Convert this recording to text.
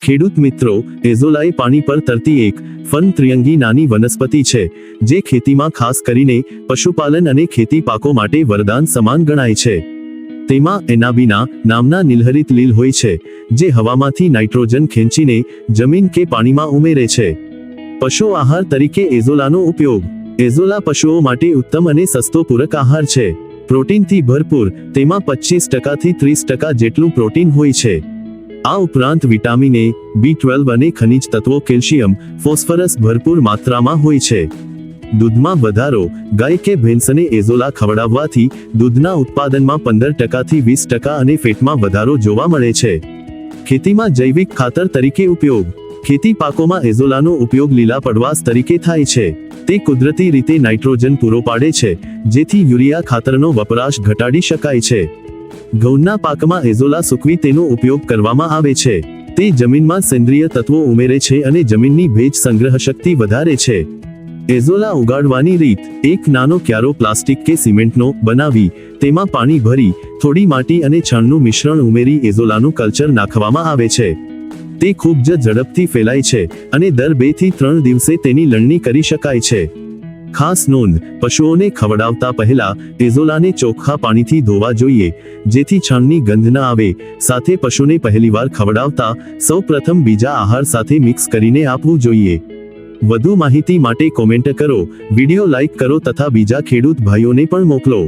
ખેડૂત મિત્રો, એઝોલા એ પાણી પર તરતી એક ફન ત્રિઅંગી નાની વનસ્પતિ છે, જે ખેતીમાં ખાસ કરીને પશુપાલન અને ખેતી પાકો માટે વરદાન સમાન ગણાય છે. તેમાં એનાબીના નામના નીલહરિત લીલ હોય છે, જે હવામાંથી નાઇટ્રોજન ખેંચીને જમીન કે પાણીમાં ઉમેરે છે. પશુ આહાર તરીકે એઝોલાનો ઉપયોગ. એઝોલા પશુઓ માટે ઉત્તમ અને સસ્તો પૂરક આહાર છે. પ્રોટીનથી ભરપૂર, તેમાં 25% થી 30% જેટલું પ્રોટીન હોય છે. આ ઉપરાંત વિટામિન એ, B12 અને ખનિજ તત્વો કેલ્શિયમ, ફોસ્ફરસ ભરપૂર માત્રામાં હોય છે. દૂધમાં વધારો. ગાય કે ભેંસને એઝોલા ખવડાવવાથી દૂધના ઉત્પાદનમાં 15% થી 20% અને ફેટમાં વધારો જોવા મળે છે. ખેતીમાં જૈવિક ખાતર તરીકે ઉપયોગ. ખેતી પાકોમાં એઝોલાનો ઉપયોગ લીલા પડવાશ તરીકે થાય છે. તે કુદરતી રીતે નાઇટ્રોજન પૂરો પાડે છે, જેથી યુરિયા ખાતરનો વપરાશ ઘટાડી શકાય છે. ઘઉંના પાકમાં એઝોલા સૂકવી તેનો ઉપયોગ કરવામાં આવે છે. તે જમીનમાં સેન્દ્રિય તત્વો ઉમેરે છે અને જમીનની ભેજ સંગ્રહ શક્તિ વધારે છે. એઝોલા ઉગાડવાની રીત. એક નાનો ક્યારો પ્લાસ્ટિક કે સિમેન્ટનો બનાવી, તેમાં પાણી ભરી, થોડી માટી અને છાણનું મિશ્રણ ઉમેરી એઝોલાનું કલ્ચર નાખવામાં આવે છે. તે ખૂબ જ ઝડપથી ફેલાય છે અને દર 2 થી 3 દિવસે તેની લણણી કરી શકાય છે. ખાસ નોંધ: પશુઓને ખવડાવતા પહેલા એઝોલાને ચોખ્ખા પાણીથી ધોવા જોઈએ, જેથી છાણની ગંધ ન આવે. સાથે પશુને પહેલીવાર ખવડાવતા સૌપ્રથમ બીજા આહાર સાથે મિક્સ કરીને આપવું જોઈએ. વધુ માહિતી માટે કોમેન્ટ કરો, વિડિયો લાઈક કરો તથા બીજા ખેડૂત ભાઈઓને પણ મોકલો.